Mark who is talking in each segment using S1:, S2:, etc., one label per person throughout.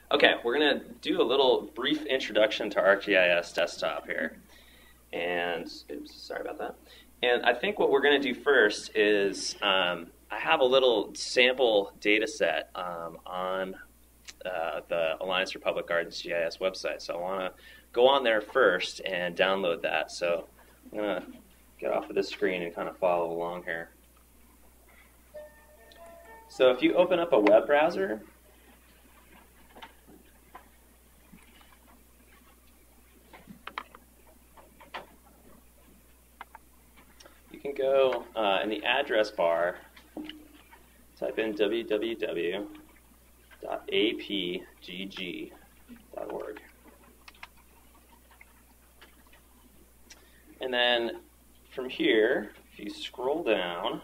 S1: Okay, we're going to do a little brief introduction to ArcGIS Desktop here. And, oops, sorry about that. And I think what we're going to do first is I have a little sample data set on the Alliance for Public Gardens GIS website. So I want to go on there first and download that. So I'm going to get off of this screen and kind of follow along here. So if you open up a web browser, you can go in the address bar, type in www.apgg.org. And then from here, if you scroll down,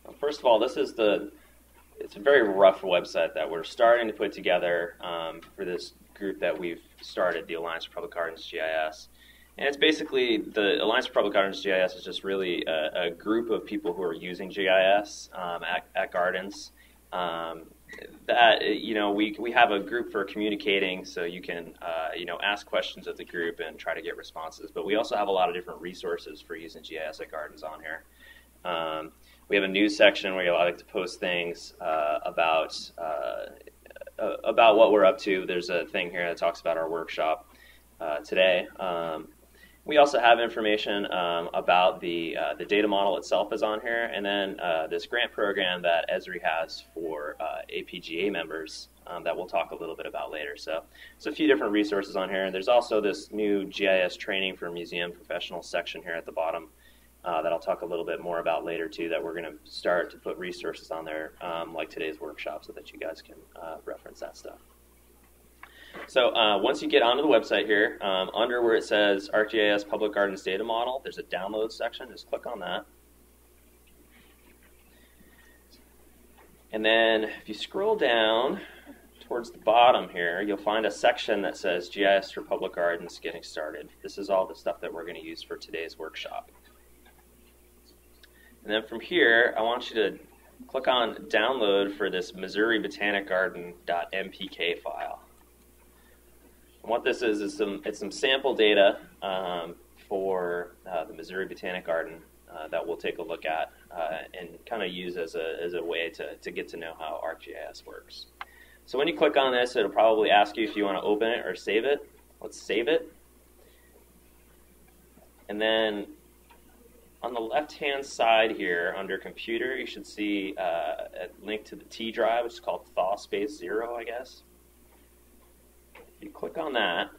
S1: well, first of all, it's a very rough website that we're starting to put together for this group that we've started, the Alliance for Public Gardens GIS. And it's basically, the Alliance for Public Gardens GIS is just really a group of people who are using GIS at gardens. We have a group for communicating, so you can ask questions of the group and try to get responses. But we also have a lot of different resources for using GIS at gardens on here. We have a news section where you like to post things about what we're up to. There's a thing here that talks about our workshop today. We also have information about the data model itself is on here, and then this grant program that Esri has for APGA members that we'll talk a little bit about later. So there's a few different resources on here, and there's also this new GIS training for museum professionals section here at the bottom that I'll talk a little bit more about later too, that we're going to start to put resources on there like today's workshop so that you guys can reference that stuff. So once you get onto the website here, under where it says ArcGIS Public Gardens Data Model, there's a download section. Just click on that. And then if you scroll down towards the bottom here, you'll find a section that says GIS for Public Gardens Getting Started. This is all the stuff that we're going to use for today's workshop. And then from here, I want you to click on Download for this Missouri Botanic Garden.mpk file. And what this is it's some sample data for the Missouri Botanic Garden that we'll take a look at and kind of use as a way to get to know how ArcGIS works. So when you click on this, it'll probably ask you if you want to open it or save it. Let's save it. And then on the left-hand side here, under Computer, you should see a link to the T drive, which is called thaw space 0, I guess. You click on that.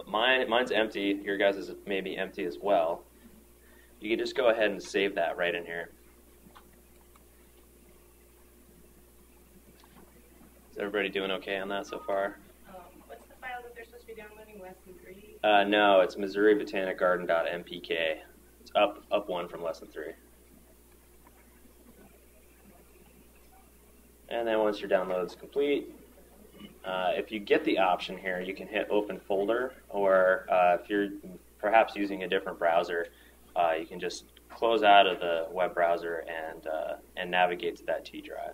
S1: Mine's empty. Your guys' is maybe empty as well. You can just go ahead and save that right in here. Is everybody doing okay on that so far?
S2: What's the file that they're supposed to be downloading? Lesson 3?
S1: No, it's Missouri Botanic Garden.mpk. It's up one from lesson 3. And then once your download's complete, if you get the option here, you can hit Open Folder, or if you're perhaps using a different browser, you can just close out of the web browser and navigate to that T drive.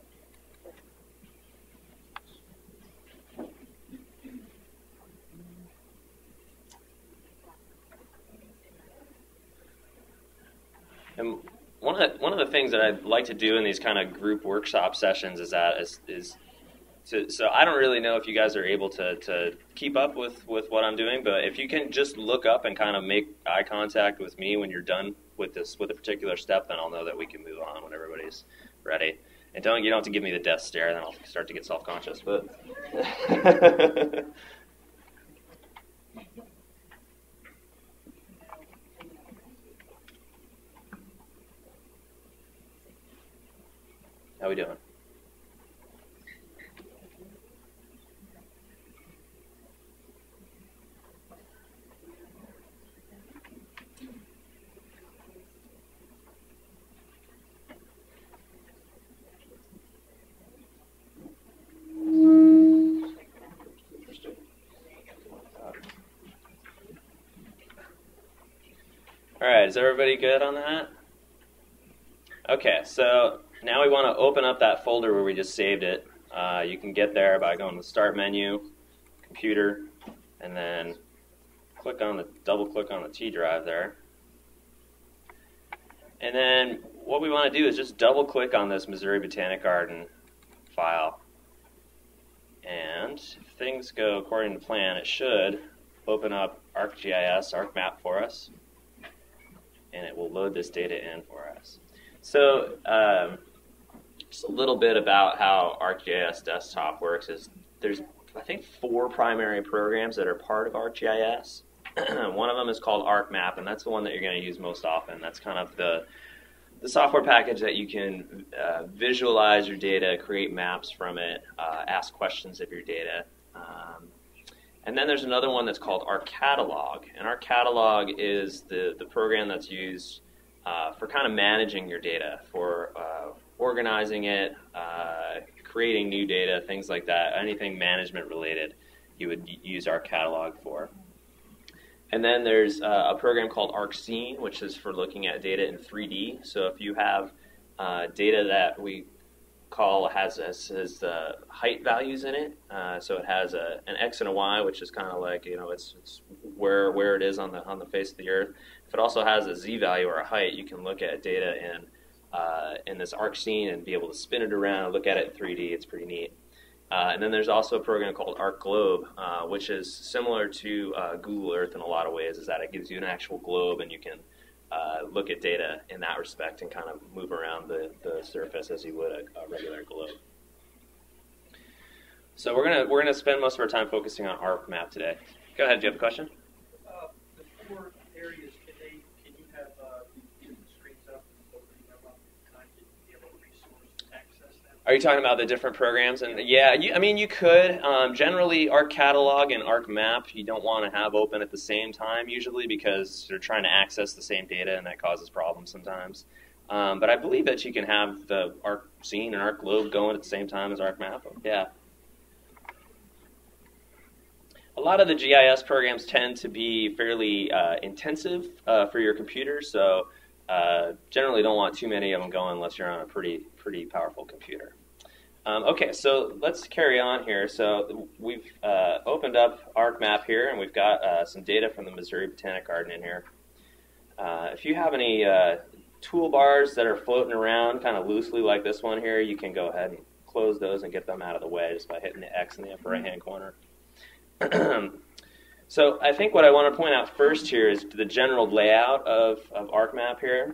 S1: And one of the things that I like to do in these kind of group workshop sessions is so I don't really know if you guys are able to keep up with what I'm doing, but if you can just look up and kind of make eye contact with me when you're done with a particular step, then I'll know that we can move on when everybody's ready. And you don't have to give me the death stare, then I'll start to get self-conscious. But how we doing? All right, is everybody good on that? Okay, so now we want to open up that folder where we just saved it. You can get there by going to the Start menu, Computer, and then double click on the T drive there. And then what we want to do is just double click on this Missouri Botanic Garden file. And if things go according to plan, it should open up ArcGIS, Arcmap for us, and it will load this data in for us. So just a little bit about how ArcGIS Desktop works is there's, I think, 4 primary programs that are part of ArcGIS. One of them is called Arcmap, and that's the one that you're going to use most often. That's kind of the software package that you can visualize your data, create maps from it, ask questions of your data. And then there's another one that's called ArcCatalog. And ArcCatalog is the program that's used for kind of managing your data, for organizing it, creating new data, things like that. Anything management related you would use ArcCatalog for. And then there's a program called Arcscene, which is for looking at data in 3D. So if you have data that we call has height values in it, so it has an X and a Y, which is kind of like, it's where it is on the face of the Earth. If it also has a Z value or a height, you can look at data in this Arcscene and be able to spin it around and look at it in 3D. It's pretty neat. And then there's also a program called ArcGlobe, which is similar to Google Earth in a lot of ways, is that it gives you an actual globe and you can look at data in that respect and kind of move around the surface as you would a regular globe. So we're gonna spend most of our time focusing on Arcmap today. Go ahead, do you have a question?
S3: The 4 areas, can you have the screens up and opening them up time to be able to resource access them?
S1: Are you talking about the different programs? And yeah, you could. Generally, ArcCatalog and Arcmap you don't want to have open at the same time usually because they're trying to access the same data and that causes problems sometimes. But I believe that you can have the Arcscene and ArcGlobe going at the same time as Arcmap. Yeah. A lot of the GIS programs tend to be fairly intensive for your computer, so generally don't want too many of them going unless you're on a pretty powerful computer. Okay, so let's carry on here. So we've opened up Arcmap here, and we've got some data from the Missouri Botanic Garden in here. If you have any toolbars that are floating around kind of loosely like this one here, you can go ahead and close those and get them out of the way just by hitting the X in the upper right-hand corner. So I think what I want to point out first here is the general layout of Arcmap here.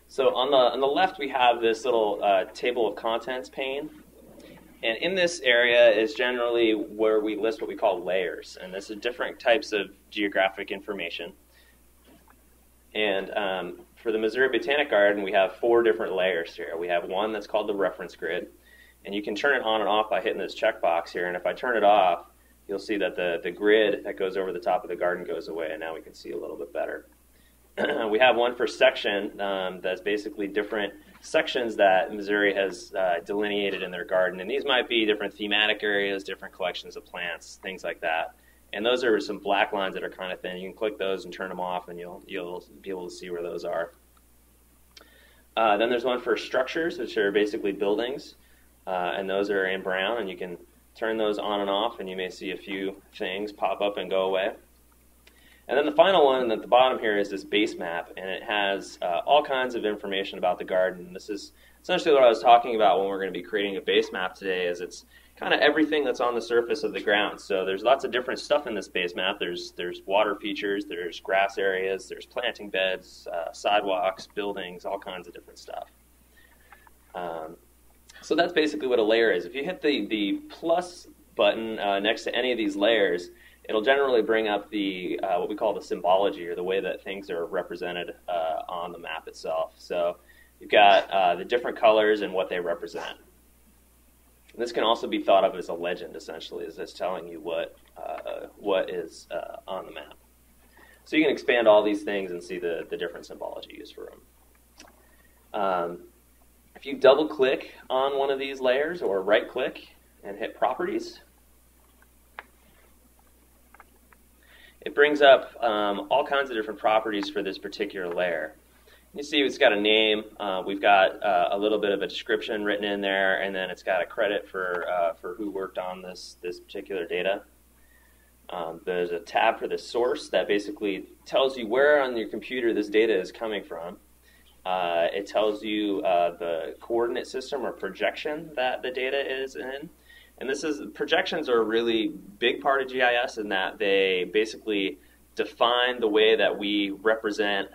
S1: So on the left we have this little table of contents pane, and in this area is generally where we list what we call layers, and this is different types of geographic information. And for the Missouri Botanic Garden we have 4 different layers here. We have one that's called the reference grid, and you can turn it on and off by hitting this checkbox here, and if I turn it off you'll see that the grid that goes over the top of the garden goes away, and now we can see a little bit better. We have one for section that's basically different sections that Missouri has delineated in their garden, and these might be different thematic areas, different collections of plants, things like that. And those are some black lines that are kind of thin. You can click those and turn them off, and you'll be able to see where those are. Then there's one for structures, which are basically buildings, and those are in brown, and you can turn those on and off, and you may see a few things pop up and go away. And then the final one at the bottom here is this base map, and it has all kinds of information about the garden. This is essentially what I was talking about when we're going to be creating a base map today, is it's kind of everything that's on the surface of the ground. So there's lots of different stuff in this base map. There's water features, there's grass areas, there's planting beds, sidewalks, buildings, all kinds of different stuff. So that's basically what a layer is. If you hit the plus button next to any of these layers, it'll generally bring up the what we call the symbology, or the way that things are represented on the map itself. So you've got the different colors and what they represent. And this can also be thought of as a legend, essentially, as it's telling you what is on the map. So you can expand all these things and see the different symbology used for them. If you double-click on one of these layers, or right-click and hit Properties, it brings up all kinds of different properties for this particular layer. You see it's got a name. We've got a little bit of a description written in there, and then it's got a credit for who worked on this particular data. There's a tab for the source that basically tells you where on your computer this data is coming from. It tells you the coordinate system or projection that the data is in. And projections are a really big part of GIS in that they basically define the way that we represent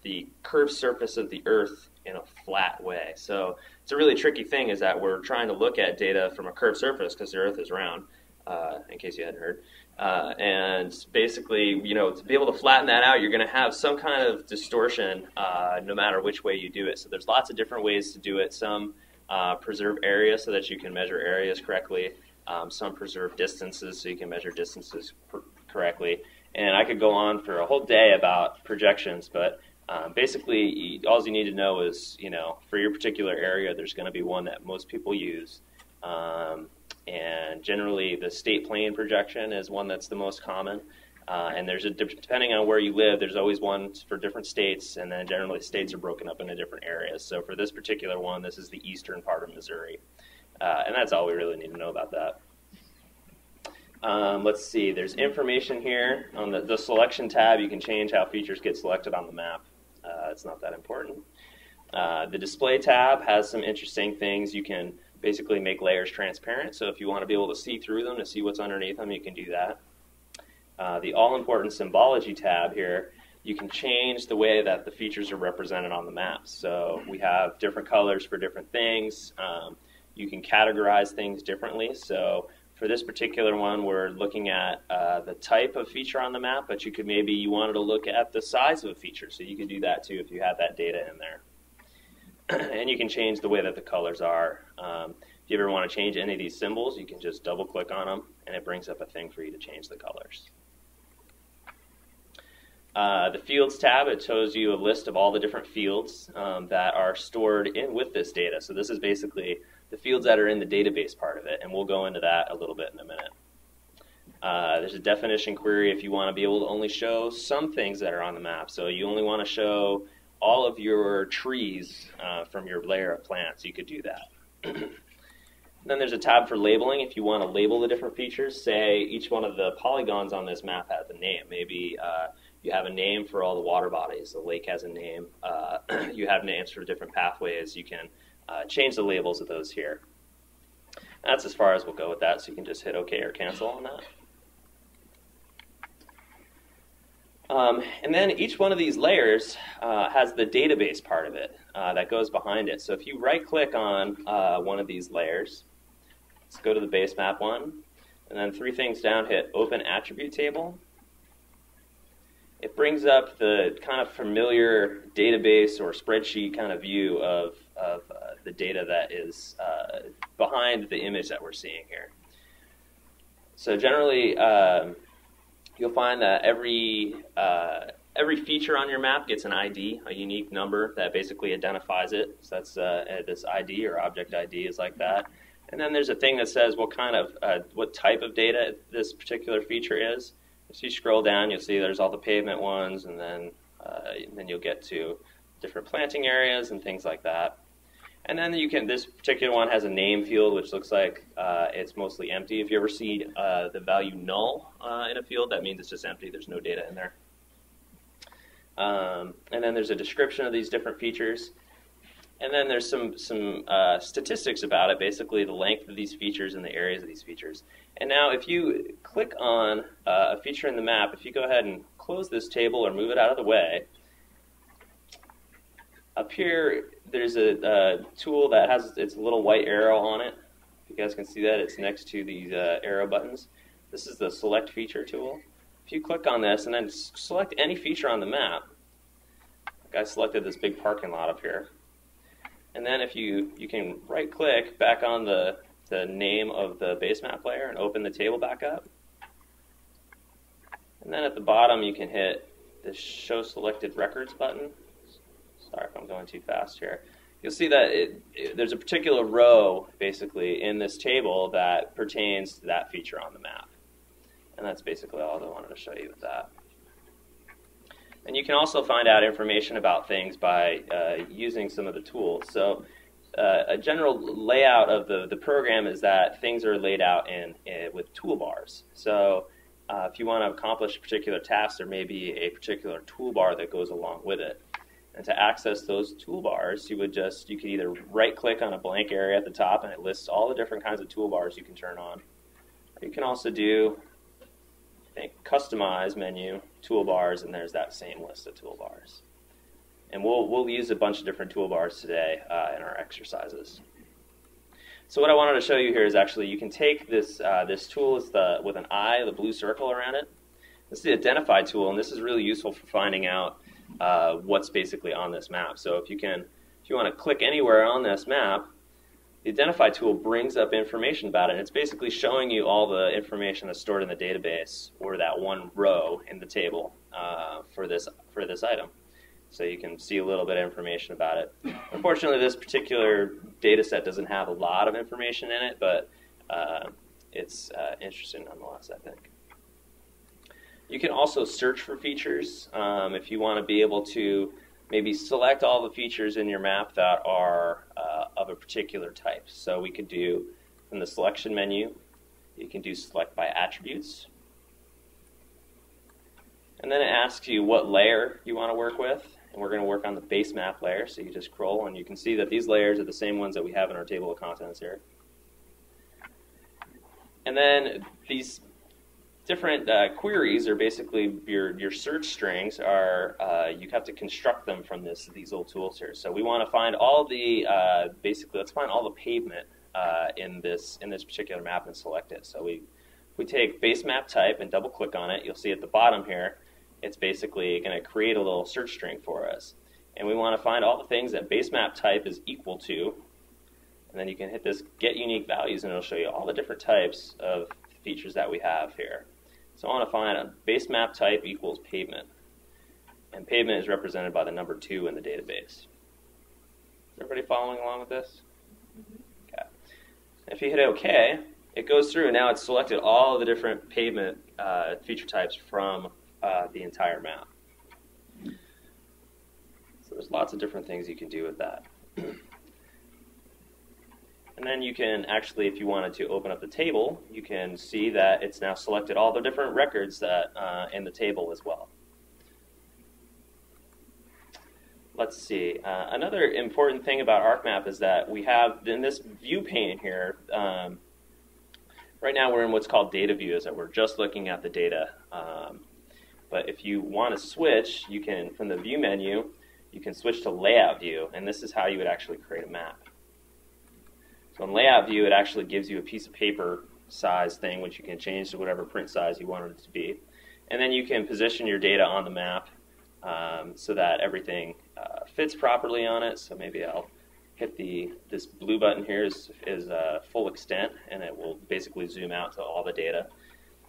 S1: the curved surface of the Earth in a flat way. So it's a really tricky thing is that we're trying to look at data from a curved surface because the Earth is round, in case you hadn't heard. And basically, to be able to flatten that out, you're going to have some kind of distortion no matter which way you do it. So there's lots of different ways to do it. Some preserve areas so that you can measure areas correctly. Some preserve distances so you can measure distances correctly. And I could go on for a whole day about projections, but basically all you need to know is, for your particular area, there's going to be one that most people use. And generally the state plane projection is one that's the most common. And depending on where you live, there's always one for different states, and then generally states are broken up into different areas. So for this particular one, this is the eastern part of Missouri. And that's all we really need to know about that. Let's see, there's information here. On the selection tab, you can change how features get selected on the map. It's not that important. The display tab has some interesting things. You can basically make layers transparent. So if you want to be able to see through them, to see what's underneath them, you can do that. The all-important symbology tab here, you can change the way that the features are represented on the map. So we have different colors for different things. You can categorize things differently. So for this particular one, we're looking at the type of feature on the map, but you wanted to look at the size of a feature. So you could do that too if you have that data in there. And you can change the way that the colors are. If you ever want to change any of these symbols, you can just double click on them and it brings up a thing for you to change the colors. The Fields tab, it shows you a list of all the different fields that are stored with this data. So this is basically the fields that are in the database part of it, and we'll go into that a little bit in a minute. There's a definition query if you want to be able to only show some things that are on the map. So you only want to show all of your trees from your layer of plants. You could do that. Then there's a tab for labeling if you want to label the different features. Say each one of the polygons on this map has a name. Maybe you have a name for all the water bodies. The lake has a name. You have names for different pathways. You can change the labels of those here. That's as far as we'll go with that, so you can just hit OK or cancel on that. And then each one of these layers has the database part of it that goes behind it. So if you right-click on one of these layers, let's go to the base map one, and then 3 things down, hit Open Attribute Table. It brings up the kind of familiar database or spreadsheet kind of view of the data that is behind the image that we're seeing here. So generally, you'll find that every feature on your map gets an ID, a unique number that basically identifies it. So that's this ID or object ID is like that. And then there's a thing that says what type of data this particular feature is. As you scroll down, you'll see there's all the pavement ones, and then you'll get to different planting areas and things like that. And then this particular one has a name field, which looks like it's mostly empty. If you ever see the value null in a field, that means it's just empty. There's no data in there. And then there's a description of these different features. And then there's some statistics about it, basically the length of these features and the areas of these features. And now if you click on a feature in the map, if you go ahead and close this table or move it out of the way, up here there's a tool that has its little white arrow on it. If you guys can see that, it's next to these arrow buttons. This is the Select Feature tool. If you click on this and then select any feature on the map, like I selected this big parking lot up here. And then if you can right-click back on the name of the base map layer and open the table back up. And then at the bottom you can hit the Show Selected Records button. Sorry if I'm going too fast here. You'll see that there's a particular row, basically, in this table that pertains to that feature on the map. And that's basically all I wanted to show you with that. And you can also find out information about things by using some of the tools. So a general layout of the program is that things are laid out with toolbars. So if you want to accomplish a particular task, there may be a particular toolbar that goes along with it. And to access those toolbars, you could either right-click on a blank area at the top, and it lists all the different kinds of toolbars you can turn on. Or you can also do, I think, customize menu, toolbars, and there's that same list of toolbars. And we'll use a bunch of different toolbars today in our exercises. So what I wanted to show you here is actually you can take this tool with an eye, the blue circle around it. This is the identify tool, and this is really useful for finding out what's basically on this map. So if you want to click anywhere on this map, the identify tool brings up information about it, and it's basically showing you all the information that's stored in the database or that one row in the table for this item. So you can see a little bit of information about it. Unfortunately, this particular data set doesn't have a lot of information in it, but it's interesting nonetheless, I think. You can also search for features if you want to be able to maybe select all the features in your map that are of a particular type. So we could do, from the selection menu, you can do select by attributes. And then it asks you what layer you want to work with. And we're going to work on the base map layer. So you just scroll, and you can see that these layers are the same ones that we have in our table of contents here. And then these different queries are basically your search strings are you have to construct them from these little tools here. So we want to find all the basically let's find all the pavement in this particular map and select it. So we take base map type and double click on it. You'll see at the bottom here it's basically going to create a little search string for us, and we want to find all the things that base map type is equal to, and then you can hit this get unique values, and it'll show you all the different types of features that we have here. So I want to find a base map type equals pavement. And pavement is represented by the number 2 in the database. Is everybody following along with this? Okay. If you hit OK, it goes through, and now it's selected all of the different pavement feature types from the entire map. So there's lots of different things you can do with that. And then you can actually, if you wanted to open up the table, you can see that it's now selected all the different records that in the table as well. Let's see. Another important thing about Arcmap is that we have, in this view pane here, right now we're in what's called data view, is that we're just looking at the data. But if you want to switch, you can, from the view menu, you can switch to layout view, and this is how you would actually create a map. So in layout view, it actually gives you a piece of paper size thing, which you can change to whatever print size you want it to be. And then you can position your data on the map so that everything fits properly on it. So maybe I'll hit this blue button here is full extent, and it will basically zoom out to all the data.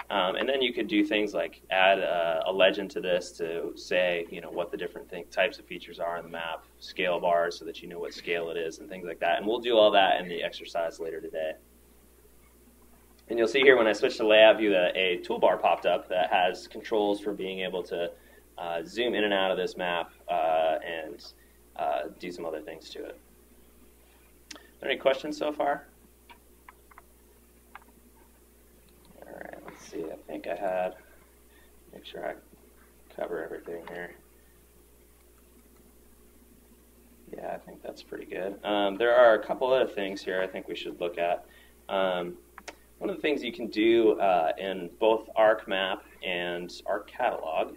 S1: And then you could do things like add a legend to this to say, what the different types of features are on the map, scale bars so that you know what scale it is, and things like that. And we'll do all that in the exercise later today. And you'll see here when I switch to layout view that a toolbar popped up that has controls for being able to zoom in and out of this map and do some other things to it. Are there any questions so far? All right, let's see. I think I had, make sure I cover everything here. Yeah, I think that's pretty good. There are a couple other things here I think we should look at. One of the things you can do in both Arcmap and ArcCatalog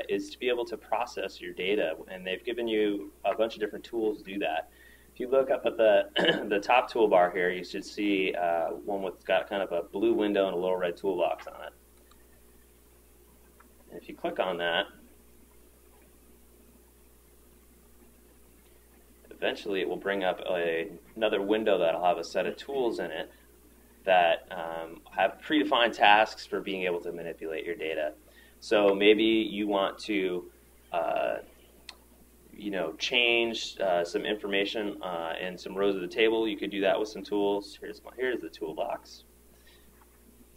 S1: is to be able to process your data, and they've given you a bunch of different tools to do that. If you look up at the top toolbar here, you should see one that's got kind of a blue window and a little red toolbox on it. And if you click on that, eventually it will bring up another window that'll have a set of tools in it that have predefined tasks for being able to manipulate your data. So maybe you want to change some information in some rows of the table. You could do that with some tools. Here's the toolbox.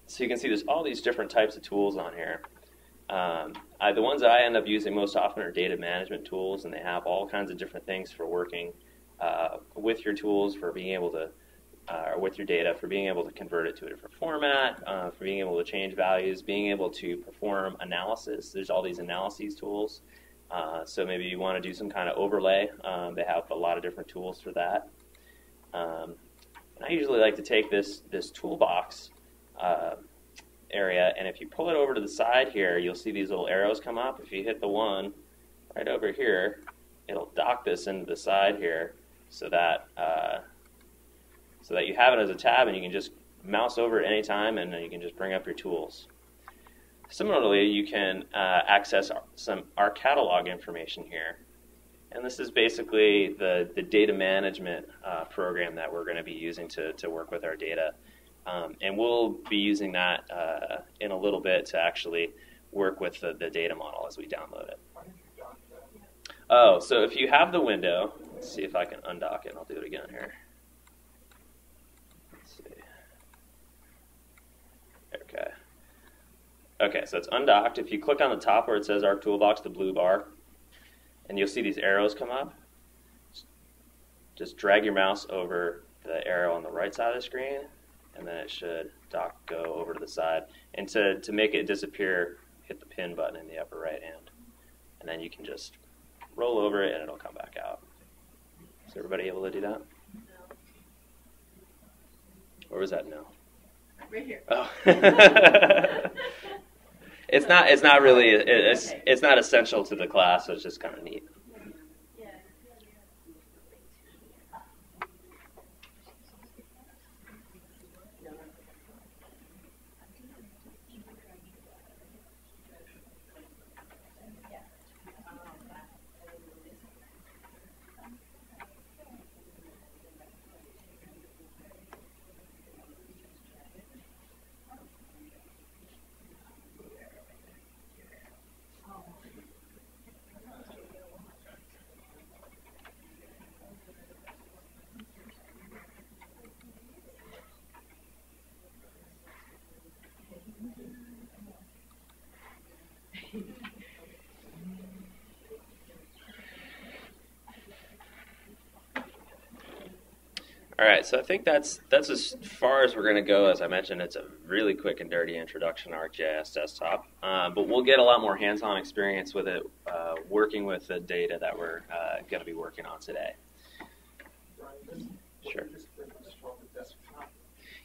S1: So you can see there's all these different types of tools on here. The ones that I end up using most often are data management tools, and they have all kinds of different things for working with your tools, for being able to, or with your data, for being able to convert it to a different format, for being able to change values, being able to perform analysis. There's all these analyses tools. So maybe you want to do some kind of overlay. They have a lot of different tools for that. And I usually like to take this toolbox area, and if you pull it over to the side here, you'll see these little arrows come up. If you hit the one right over here, it'll dock this into the side here, so that you have it as a tab, and you can just mouse over it anytime, and then you can just bring up your tools. Similarly, you can access some Arc catalog information here, and this is basically the data management program that we're going to be using to work with our data. And we'll be using that in a little bit to actually work with the data model as we download it. Oh, so if you have the window, let's see if I can undock it, and I'll do it again here. Let's see. Okay. Okay, so it's undocked. If you click on the top where it says Arc Toolbox, the blue bar, and you'll see these arrows come up, just drag your mouse over the arrow on the right side of the screen, and then it should go over to the side. And to make it disappear, hit the pin button in the upper right hand. And then you can just roll over it and it'll come back out. Is everybody able to do that?
S2: No.
S1: Or was that no?
S2: Right here.
S1: Oh. It's not really, it's not essential to the class, so it's just kind of neat.
S2: Yeah.
S1: All right, so I think that's as far as we're going to go. As I mentioned, it's a really quick and dirty introduction to ArcGIS Desktop, but we'll get a lot more hands-on experience with it, working with the data that we're going to be working on today. Sure.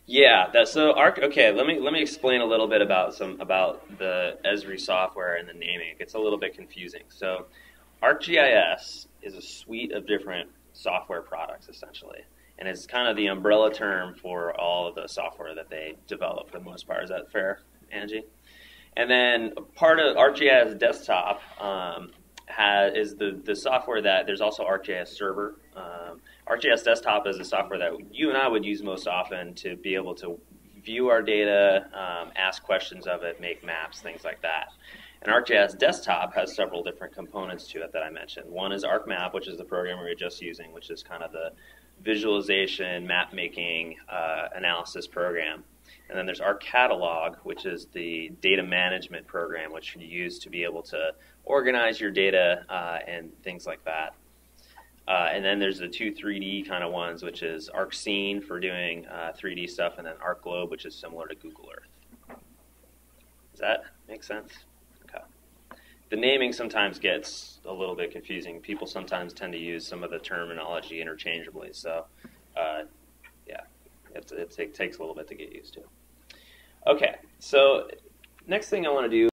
S1: Yeah, okay. Let me explain a little bit about the Esri software and the naming. It gets a little bit confusing. So, ArcGIS is a suite of different software products, essentially. And it's kind of the umbrella term for all of the software that they develop for the most part. Is that fair, Angie? And then part of ArcGIS Desktop is the software that there's also ArcGIS Server. ArcGIS Desktop is the software that you and I would use most often to be able to view our data, ask questions of it, make maps, things like that. And ArcGIS Desktop has several different components to it that I mentioned. One is Arcmap, which is the program we were just using, which is kind of the visualization, map making, analysis program. And then there's ArcCatalog, which is the data management program, which you use to be able to organize your data and things like that. And then there's the two 3D kind of ones, which is Arcscene for doing 3D stuff, and then ArcGlobe, which is similar to Google Earth. Does that make sense? Okay. The naming sometimes gets a little bit confusing. People sometimes tend to use some of the terminology interchangeably. So, yeah, it takes a little bit to get used to. Okay, so next thing I want to do